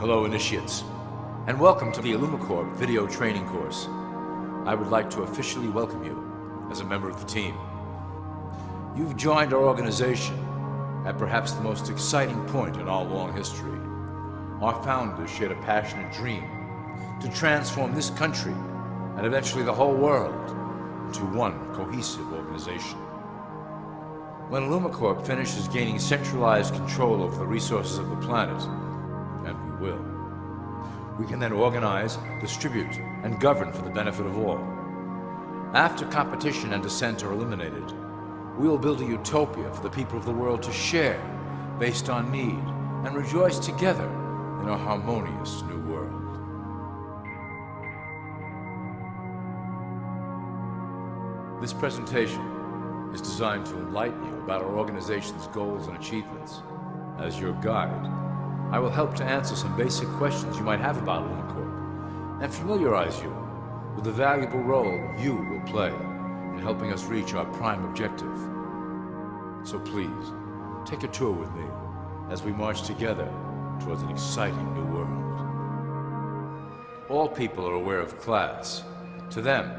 Hello, initiates, and welcome to the Illumicorp video training course. I would like to officially welcome you as a member of the team. You've joined our organization at perhaps the most exciting point in our long history. Our founders shared a passionate dream to transform this country and eventually the whole world into one cohesive organization. When Illumicorp finishes gaining centralized control over the resources of the planet, and we will, we can then organize, distribute, and govern for the benefit of all. After competition and dissent are eliminated, we will build a utopia for the people of the world to share based on need and rejoice together in a harmonious new world. This presentation is designed to enlighten you about our organization's goals and achievements. As your guide, I will help to answer some basic questions you might have about Illumicorp and familiarize you with the valuable role you will play in helping us reach our prime objective. So please, take a tour with me as we march together towards an exciting new world. All people are aware of class. To them,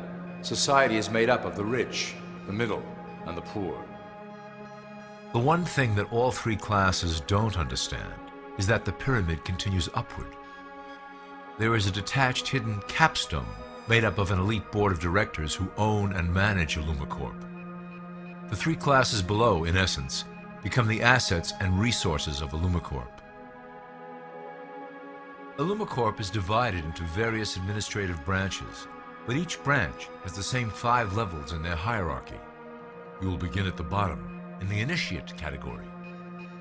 society is made up of the rich, the middle, and the poor. The one thing that all three classes don't understand is that the pyramid continues upward. There is a detached hidden capstone made up of an elite board of directors who own and manage Illumicorp. The three classes below, in essence, become the assets and resources of Illumicorp. Illumicorp is divided into various administrative branches, but each branch has the same 5 levels in their hierarchy. You will begin at the bottom, in the initiate category.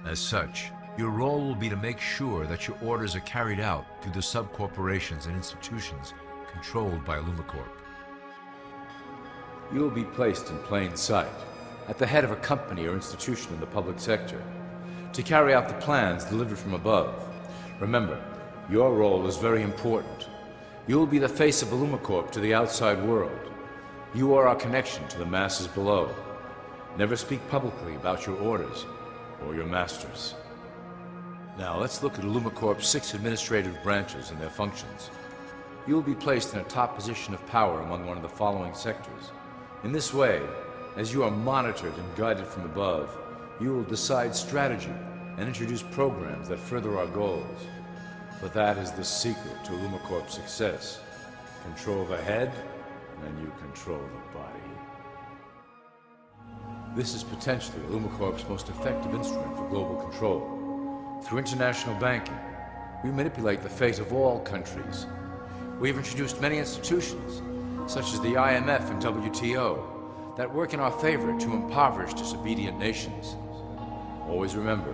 As such, your role will be to make sure that your orders are carried out through the sub-corporations and institutions controlled by Illumicorp. You will be placed in plain sight, at the head of a company or institution in the public sector, to carry out the plans delivered from above. Remember, your role is very important. You will be the face of Illumicorp to the outside world. You are our connection to the masses below. Never speak publicly about your orders or your masters. Now let's look at Illumicorp's 6 administrative branches and their functions. You will be placed in a top position of power among one of the following sectors. In this way, as you are monitored and guided from above, you will decide strategy and introduce programs that further our goals. For that is the secret to Illumicorp's success. Control the head, and you control the body. This is potentially Illumicorp's most effective instrument for global control. Through international banking, we manipulate the fate of all countries. We have introduced many institutions, such as the IMF and WTO, that work in our favor to impoverish disobedient nations. Always remember,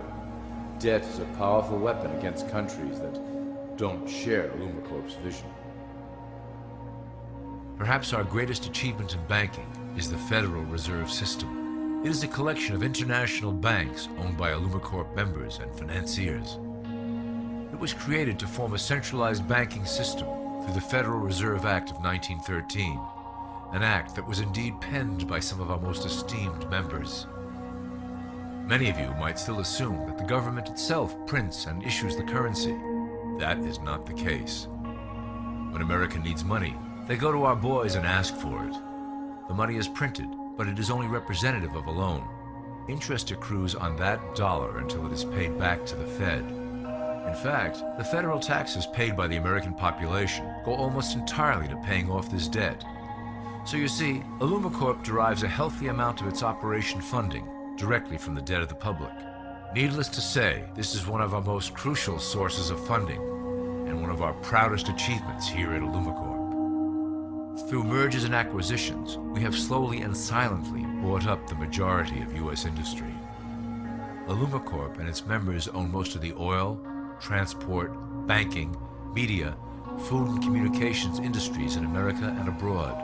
debt is a powerful weapon against countries that don't share Illumicorp's vision. Perhaps our greatest achievement in banking is the Federal Reserve System. It is a collection of international banks owned by Illumicorp members and financiers. It was created to form a centralized banking system through the Federal Reserve Act of 1913, an act that was indeed penned by some of our most esteemed members. Many of you might still assume that the government itself prints and issues the currency. That is not the case. When America needs money, they go to our boys and ask for it. The money is printed, but it is only representative of a loan. Interest accrues on that dollar until it is paid back to the Fed. In fact, the federal taxes paid by the American population go almost entirely to paying off this debt. So you see, Illumicorp derives a healthy amount of its operation funding directly from the debt of the public. Needless to say, this is one of our most crucial sources of funding and one of our proudest achievements here at Illumicorp. Through mergers and acquisitions, we have slowly and silently bought up the majority of U.S. industry. Illumicorp and its members own most of the oil, transport, banking, media, food and communications industries in America and abroad.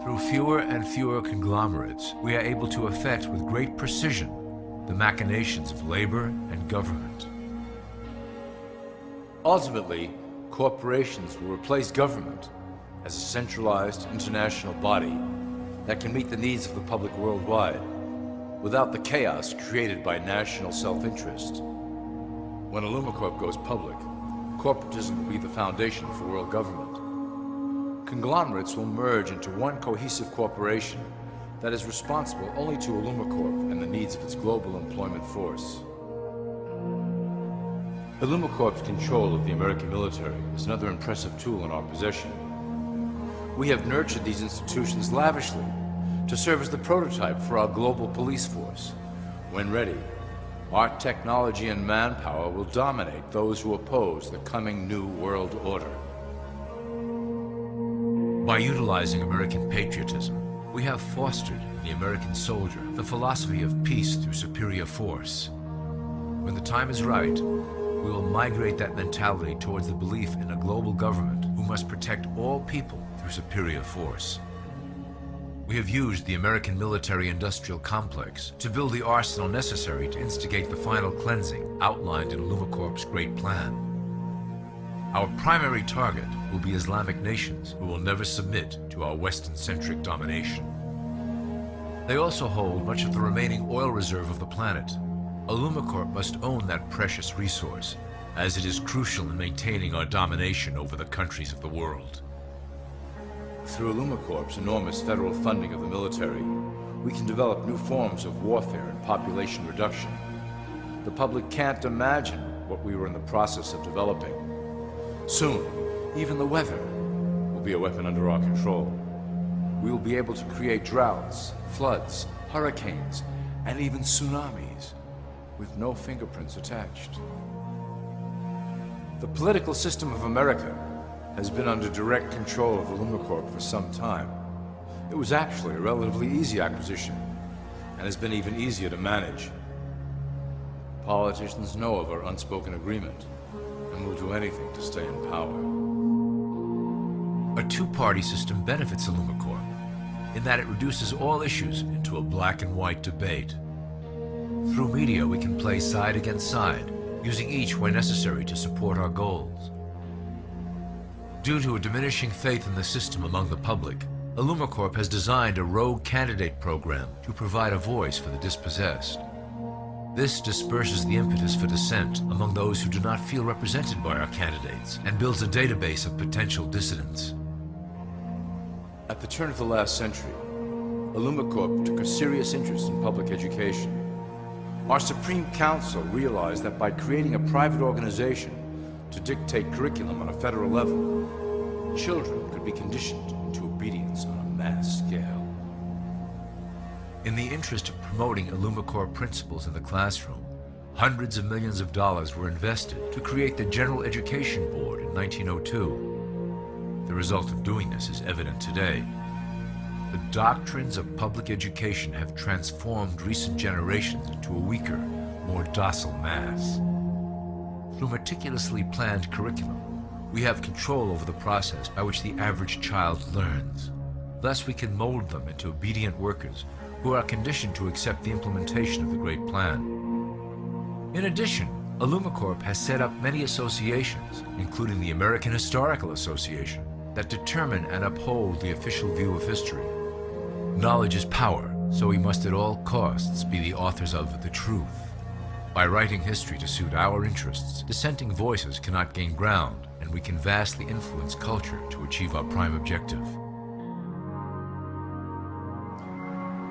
Through fewer and fewer conglomerates, we are able to effect with great precision the machinations of labor and government. Ultimately, corporations will replace government as a centralized international body that can meet the needs of the public worldwide without the chaos created by national self-interest. When Illumicorp goes public, corporatism will be the foundation for world government. Conglomerates will merge into one cohesive corporation that is responsible only to Illumicorp and the needs of its global employment force. Illumicorp's control of the American military is another impressive tool in our possession. We have nurtured these institutions lavishly to serve as the prototype for our global police force. When ready, our technology and manpower will dominate those who oppose the coming new world order. By utilizing American patriotism, we have fostered in the American soldier the philosophy of peace through superior force. When the time is right, we will migrate that mentality towards the belief in a global government who must protect all people through superior force. We have used the American military-industrial complex to build the arsenal necessary to instigate the final cleansing outlined in Illumicorp's Great Plan. Our primary target will be Islamic nations who will never submit to our Western-centric domination. They also hold much of the remaining oil reserve of the planet. Illumicorp must own that precious resource, as it is crucial in maintaining our domination over the countries of the world. Through Illumicorp's enormous federal funding of the military, we can develop new forms of warfare and population reduction. The public can't imagine what we were in the process of developing. Soon, even the weather will be a weapon under our control. We will be able to create droughts, floods, hurricanes, and even tsunamis with no fingerprints attached. The political system of America has been under direct control of Illumicorp for some time. It was actually a relatively easy acquisition, and has been even easier to manage. Politicians know of our unspoken agreement, and will do anything to stay in power. A two-party system benefits Illumicorp, in that it reduces all issues into a black and white debate. Through media, we can play side against side, using each where necessary to support our goals. Due to a diminishing faith in the system among the public, Illumicorp has designed a rogue candidate program to provide a voice for the dispossessed. This disperses the impetus for dissent among those who do not feel represented by our candidates and builds a database of potential dissidents. At the turn of the last century, Illumicorp took a serious interest in public education. Our Supreme Council realized that by creating a private organization to dictate curriculum on a federal level, children could be conditioned into obedience on a mass scale. In the interest of promoting Illumicorp principles in the classroom, hundreds of millions of dollars were invested to create the General Education Board in 1902. The result of doing this is evident today. The doctrines of public education have transformed recent generations into a weaker, more docile mass. Through meticulously planned curriculum, we have control over the process by which the average child learns. Thus, we can mold them into obedient workers who are conditioned to accept the implementation of the Great Plan. In addition, Illumicorp has set up many associations, including the American Historical Association, that determine and uphold the official view of history. Knowledge is power, so we must at all costs be the authors of the truth. By writing history to suit our interests, dissenting voices cannot gain ground, and we can vastly influence culture to achieve our prime objective.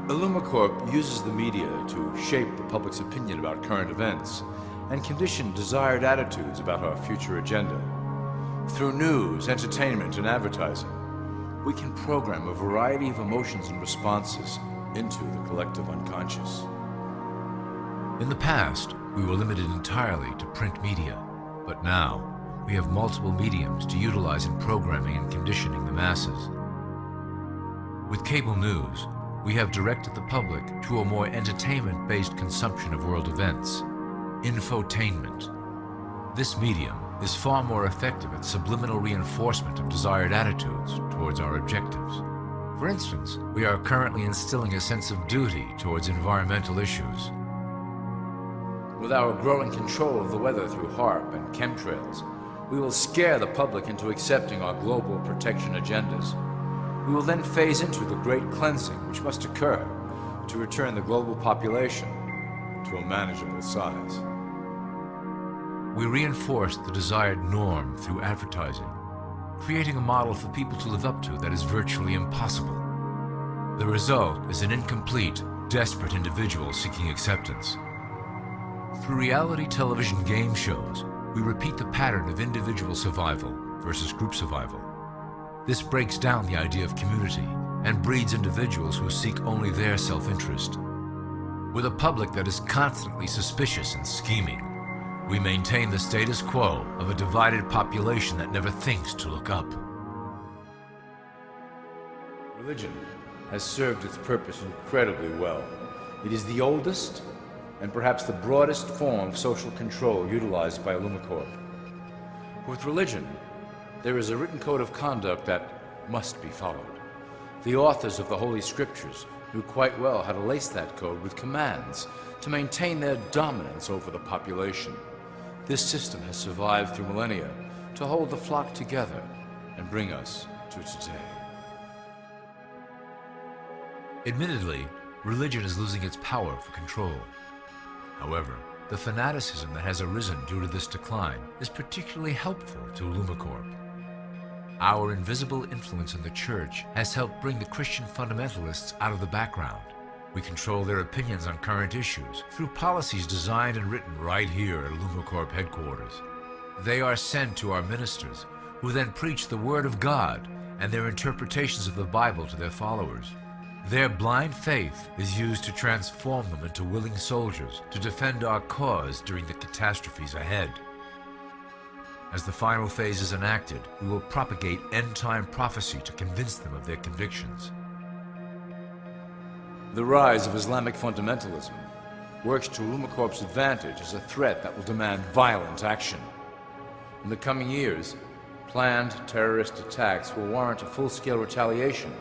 Illumicorp uses the media to shape the public's opinion about current events and condition desired attitudes about our future agenda. Through news, entertainment, and advertising, we can program a variety of emotions and responses into the collective unconscious. In the past, we were limited entirely to print media, but now we have multiple mediums to utilize in programming and conditioning the masses. With cable news, we have directed the public to a more entertainment-based consumption of world events, infotainment. This medium is far more effective at subliminal reinforcement of desired attitudes towards our objectives. For instance, we are currently instilling a sense of duty towards environmental issues. With our growing control of the weather through HAARP and chemtrails, we will scare the public into accepting our global protection agendas. We will then phase into the great cleansing which must occur to return the global population to a manageable size. We reinforce the desired norm through advertising, creating a model for people to live up to that is virtually impossible. The result is an incomplete, desperate individual seeking acceptance. Through reality television game shows, we repeat the pattern of individual survival versus group survival. This breaks down the idea of community and breeds individuals who seek only their self-interest. With a public that is constantly suspicious and scheming, we maintain the status quo of a divided population that never thinks to look up. Religion has served its purpose incredibly well. It is the oldest and perhaps the broadest form of social control utilized by Illumicorp. With religion, there is a written code of conduct that must be followed. The authors of the Holy Scriptures knew quite well how to lace that code with commands to maintain their dominance over the population. This system has survived through millennia to hold the flock together and bring us to today. Admittedly, religion is losing its power for control. However, the fanaticism that has arisen due to this decline is particularly helpful to Illumicorp. Our invisible influence in the church has helped bring the Christian fundamentalists out of the background. We control their opinions on current issues through policies designed and written right here at Illumicorp headquarters. They are sent to our ministers, who then preach the Word of God and their interpretations of the Bible to their followers. Their blind faith is used to transform them into willing soldiers to defend our cause during the catastrophes ahead. As the final phase is enacted, we will propagate end-time prophecy to convince them of their convictions. The rise of Islamic fundamentalism works to Illumicorp's advantage as a threat that will demand violent action. In the coming years, planned terrorist attacks will warrant a full-scale retaliation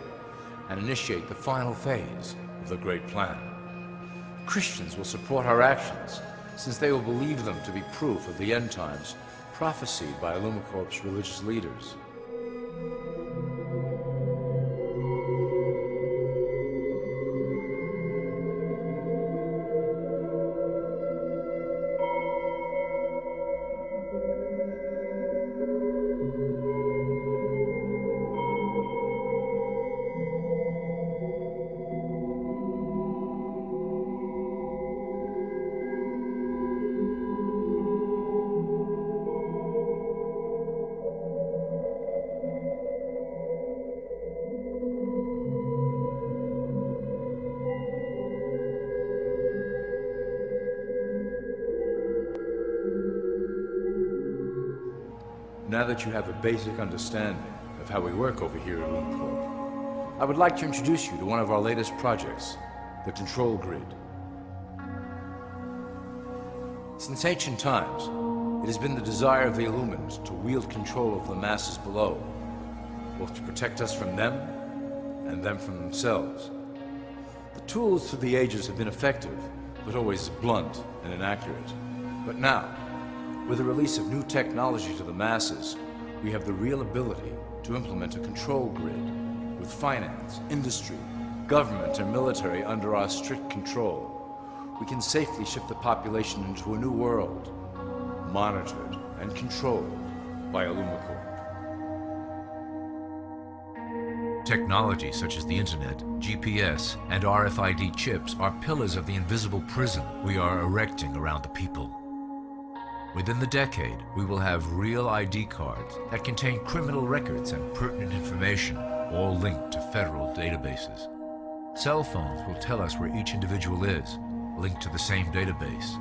and initiate the final phase of the Great Plan. Christians will support our actions, since they will believe them to be proof of the end times prophesied by Illumicorp's religious leaders. Now that you have a basic understanding of how we work over here at Illumicorp, I would like to introduce you to one of our latest projects, the Control Grid. Since ancient times, it has been the desire of the Illuminati to wield control of the masses below, both to protect us from them and them from themselves. The tools through the ages have been effective, but always blunt and inaccurate. But now, with the release of new technology to the masses, we have the real ability to implement a control grid with finance, industry, government, and military under our strict control. We can safely ship the population into a new world, monitored and controlled by Illumicorp. Technology such as the internet, GPS, and RFID chips are pillars of the invisible prison we are erecting around the people. Within the decade, we will have real ID cards that contain criminal records and pertinent information, all linked to federal databases. Cell phones will tell us where each individual is, linked to the same database.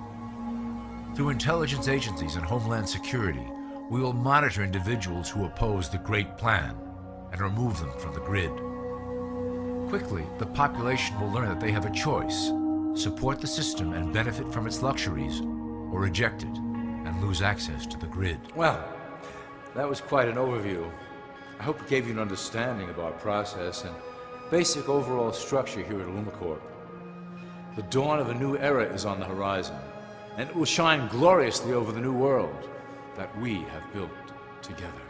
Through intelligence agencies and Homeland Security, we will monitor individuals who oppose the Great Plan and remove them from the grid. Quickly, the population will learn that they have a choice: support the system and benefit from its luxuries, or reject it and lose access to the grid. Well, that was quite an overview. I hope it gave you an understanding of our process and basic overall structure here at Illumicorp. The dawn of a new era is on the horizon, and it will shine gloriously over the new world that we have built together.